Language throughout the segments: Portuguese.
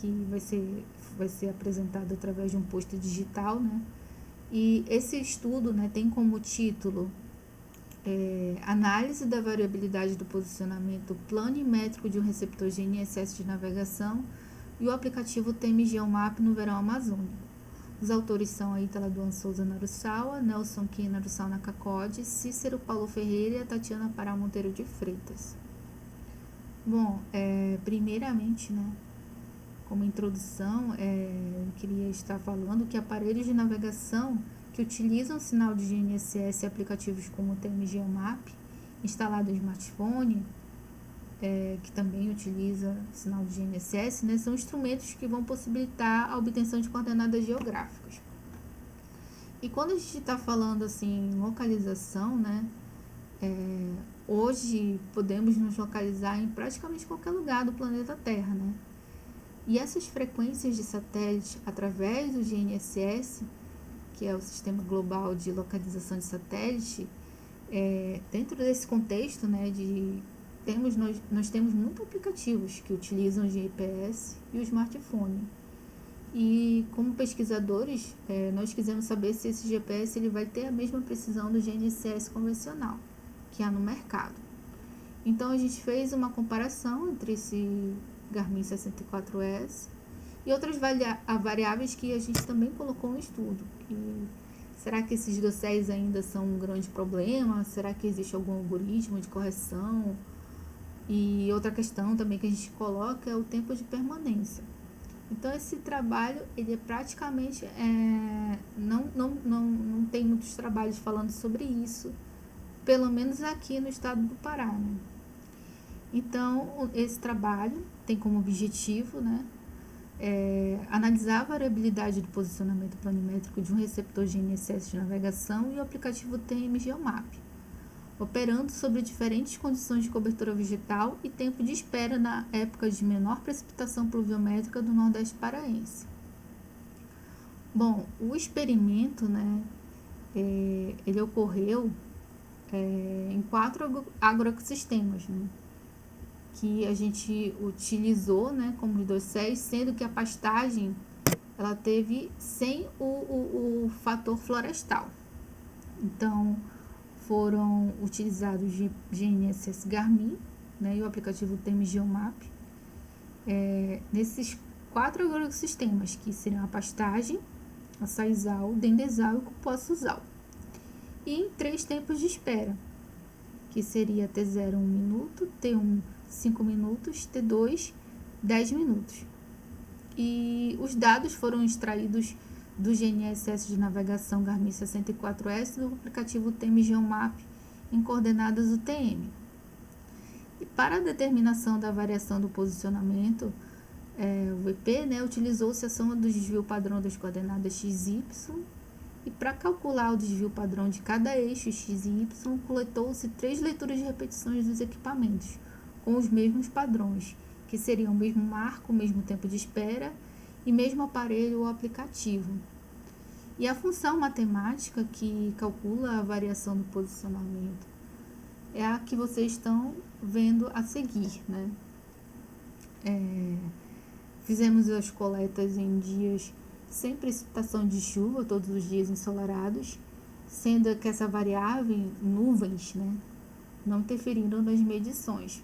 que vai ser apresentado através de um post digital, né? E esse estudo, né, tem como título Análise da variabilidade do posicionamento planimétrico de um receptor GNSS de navegação e o aplicativo TM Geomap no verão amazônico. Os autores são a Ítala Duan Souza Narusawa, Nelson Kim Narusawa Nakakode, Cícero Paulo Ferreira e a Tatiana Pará Monteiro de Freitas. Bom, primeiramente, né, como introdução, eu queria estar falando que aparelhos de navegação que utilizam o sinal de GNSS e aplicativos como o TM Geomap, instalado em smartphone, que também utiliza o sinal de GNSS, né, são instrumentos que vão possibilitar a obtenção de coordenadas geográficas. E quando a gente está falando assim, em localização, né, hoje podemos nos localizar em praticamente qualquer lugar do planeta Terra, né? E essas frequências de satélite através do GNSS, que é o Sistema Global de Localização de Satélite, dentro desse contexto, né, nós temos muitos aplicativos que utilizam o GPS e o smartphone. E como pesquisadores, nós quisemos saber se esse GPS ele vai ter a mesma precisão do GNSS convencional que há no mercado. Então a gente fez uma comparação entre esse Garmin 64S e outras variáveis que a gente também colocou no estudo. Será que esses dosséis ainda são um grande problema? Será que existe algum algoritmo de correção? E outra questão também que a gente coloca é o tempo de permanência. Então esse trabalho, ele praticamente não tem muitos trabalhos falando sobre isso, pelo menos aqui no estado do Pará, né? Então esse trabalho tem como objetivo, né, analisar a variabilidade do posicionamento planimétrico de um receptor GNSS de navegação e o aplicativo TM Geomap, operando sobre diferentes condições de cobertura vegetal e tempo de espera na época de menor precipitação pluviométrica do Nordeste paraense. Bom, o experimento, né, ele ocorreu em 4 agroecossistemas, né, que a gente utilizou, né, como dosséis, sendo que a pastagem ela teve sem o fator florestal. Então, foram utilizados GNSS Garmin, né, e o aplicativo TM Geomap, nesses 4 agroecossistemas, que seriam a pastagem, a saizal, o dendezal e o cupuaçuzal. E em 3 tempos de espera, que seria T0 1 minuto, T1 5 minutos, T2 10 minutos. E os dados foram extraídos do GNSS de navegação Garmin 64S do aplicativo TM Geomap em coordenadas UTM. E para a determinação da variação do posicionamento, o VP, né, utilizou-se a soma do desvio padrão das coordenadas x e y, e para calcular o desvio padrão de cada eixo x e y, coletou-se 3 leituras de repetições dos equipamentos, com os mesmos padrões, que seriam o mesmo marco, o mesmo tempo de espera e mesmo aparelho ou aplicativo. E a função matemática que calcula a variação do posicionamento é a que vocês estão vendo a seguir, né? Fizemos as coletas em dias sem precipitação de chuva, todos os dias ensolarados, sendo que essa variável, nuvens, né, não interferiram nas medições.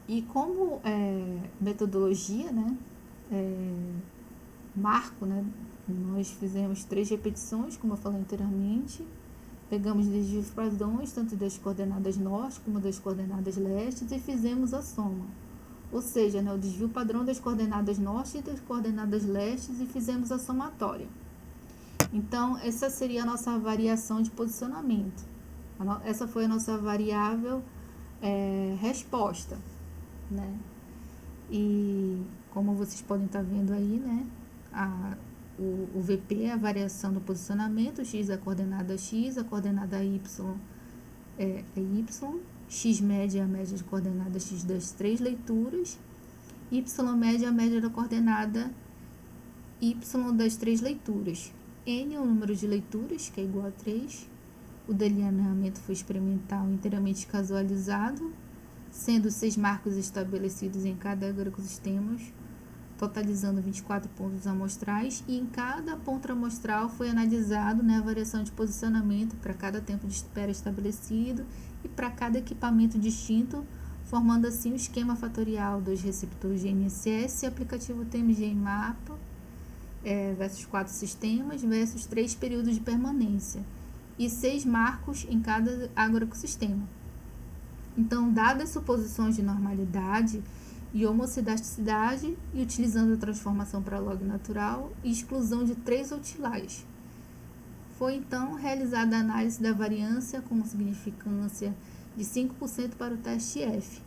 E como metodologia, né, marco, né, nós fizemos 3 repetições, como eu falei anteriormente, pegamos desvios padrões, tanto das coordenadas norte como das coordenadas leste, e fizemos a soma. Ou seja, né, o desvio padrão das coordenadas norte e das coordenadas leste, e fizemos a somatória. Então, essa seria a nossa variação de posicionamento. Essa foi a nossa variável resposta, né? E como vocês podem estar vendo aí, né, o VP é a variação do posicionamento, x é a coordenada x, a coordenada y é y, x média é a média de coordenada x das 3 leituras, y média é a média da coordenada y das 3 leituras. N é o número de leituras, que é igual a 3. O delineamento foi experimental inteiramente casualizado. sendo 6 marcos estabelecidos em cada agroecossistema, totalizando 24 pontos amostrais, e em cada ponto amostral foi analisado, né, a variação de posicionamento para cada tempo de espera estabelecido e para cada equipamento distinto, formando assim o esquema fatorial dos receptores GNSS e aplicativo TMG-Mapa versus 4 sistemas versus 3 períodos de permanência e 6 marcos em cada agroecossistema. Então, dadas suposições de normalidade e homocidasticidade, e utilizando a transformação para log natural e exclusão de 3 outliers, foi então realizada a análise da variância com significância de 5% para o teste F,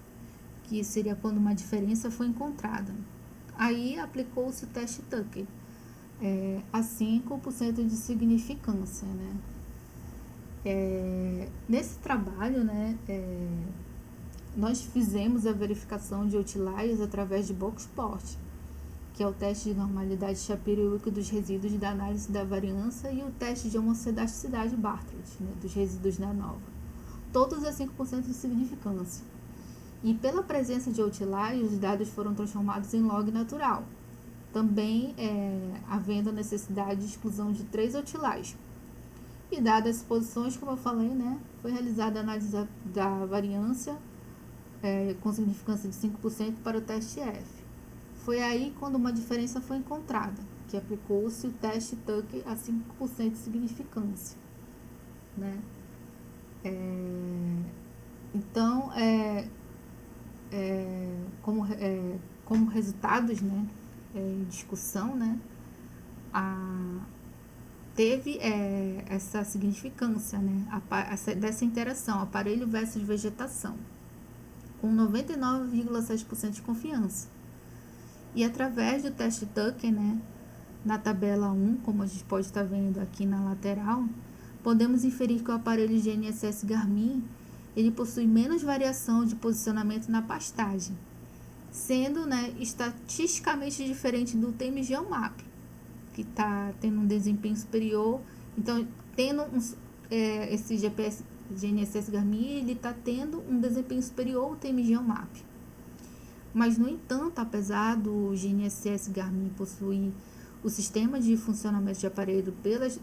que seria quando uma diferença foi encontrada. Aí aplicou-se o teste Tucker, a 5% de significância, né? Nesse trabalho, né, nós fizemos a verificação de outliers através de Boxport, que é o teste de normalidade Shapiro-Wilk dos resíduos da análise da variância e o teste de homocidasticidade Bartlett, né, dos resíduos da nova, todos a 5% de significância. E pela presença de outliers, os dados foram transformados em log natural, também havendo a necessidade de exclusão de 3 outliers. E dadas as suposições, como eu falei, né, foi realizada a análise da variância com significância de 5% para o teste F. Foi aí quando uma diferença foi encontrada, que aplicou-se o teste Tucker a 5% de significância, né? Então, como resultados, né, em discussão, né, teve essa significância, né, dessa interação aparelho versus vegetação, com 99,7% de confiança. E através do teste Tucker, né, na tabela 1, como a gente pode estar vendo aqui na lateral, podemos inferir que o aparelho GNSS Garmin ele possui menos variação de posicionamento na pastagem, sendo, né, estatisticamente diferente do TMG-Map, que está tendo um desempenho superior. Então, tendo esse GPS GNSS Garmin, ele está tendo um desempenho superior ao TMG-Map. Mas, no entanto, apesar do GNSS Garmin possuir o sistema de funcionamento de aparelho pelas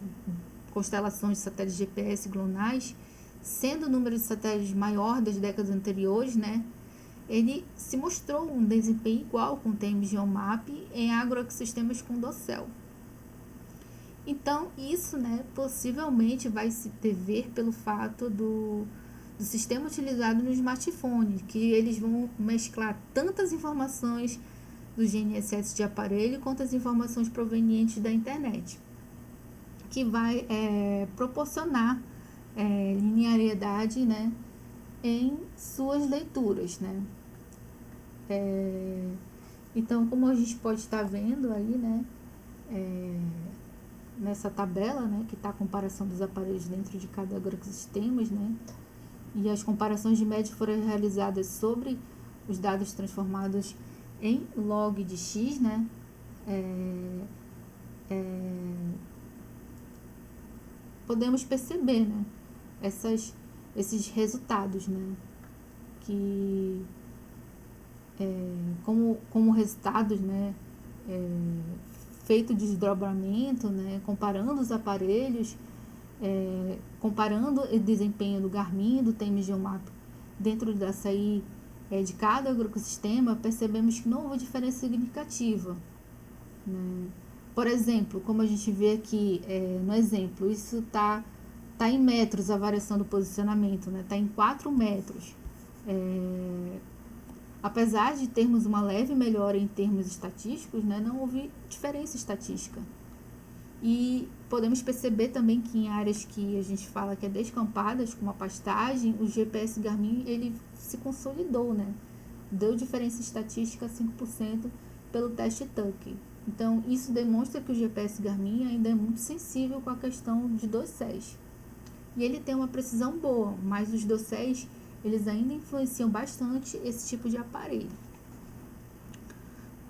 constelações de satélites GPS GLONASS, sendo o número de satélites maior das décadas anteriores, né, ele se mostrou um desempenho igual com o TMG-Map em agroecossistemas com docel. Então, isso, né, possivelmente vai se dever pelo fato do sistema utilizado no smartphone, que eles vão mesclar tantas informações do GNSS de aparelho quanto as informações provenientes da internet, que vai proporcionar linearidade, né, em suas leituras, né. Então, como a gente pode estar vendo aí, né, nessa tabela, né, que está a comparação dos aparelhos dentro de cada agroecossistema, né, e as comparações de média foram realizadas sobre os dados transformados em log de X, né, podemos perceber, né, esses resultados, né, que como resultados, né, feito de desdobramento, né, comparando os aparelhos, comparando o desempenho do Garmin, do TMG-Map dentro da açaí de cada agroecossistema, percebemos que não houve diferença significativa, né? Por exemplo, como a gente vê aqui no exemplo, isso está em metros a variação do posicionamento, né? Está em 4 metros. Apesar de termos uma leve melhora em termos estatísticos, né, não houve diferença estatística. E podemos perceber também que em áreas que a gente fala que é descampadas, como a pastagem, o GPS Garmin ele se consolidou, né? Deu diferença estatística 5% pelo teste Tucker. Então, isso demonstra que o GPS Garmin ainda é muito sensível com a questão de docéis. E ele tem uma precisão boa, mas os docéis eles ainda influenciam bastante esse tipo de aparelho.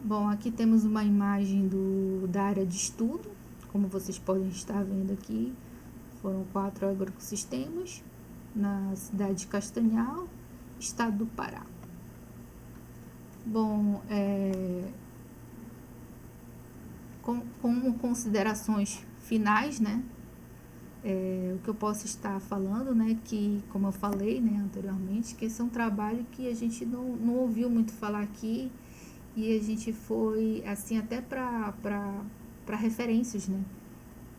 Bom, aqui temos uma imagem da área de estudo. Como vocês podem estar vendo aqui, foram 4 agroecossistemas na cidade de Castanhal, estado do Pará. Bom, como considerações finais, né? O que eu posso estar falando, né? Que, como eu falei, né, anteriormente, que esse é um trabalho que a gente não ouviu muito falar aqui e a gente foi, assim, até para referências, né?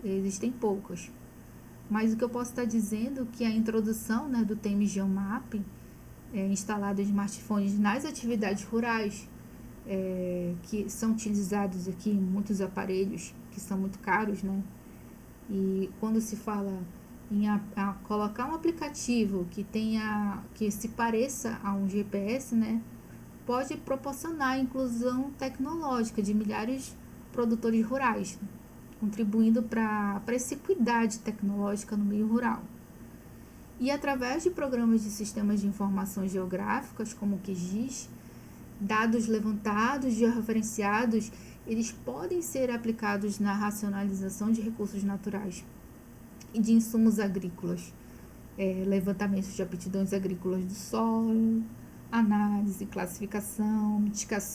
Existem poucas. Mas o que eu posso estar dizendo é que a introdução, né, do TM Geomap, instalado em smartphones nas atividades rurais, que são utilizados aqui em muitos aparelhos que são muito caros, né? E quando se fala em colocar um aplicativo que se pareça a um GPS, né, pode proporcionar a inclusão tecnológica de milhares de produtores rurais, contribuindo para essa equidade tecnológica no meio rural. E através de programas de sistemas de informação geográficas, como o QGIS, dados levantados, georreferenciados, eles podem ser aplicados na racionalização de recursos naturais e de insumos agrícolas, levantamentos de aptidões agrícolas do solo, análise, classificação, mitigação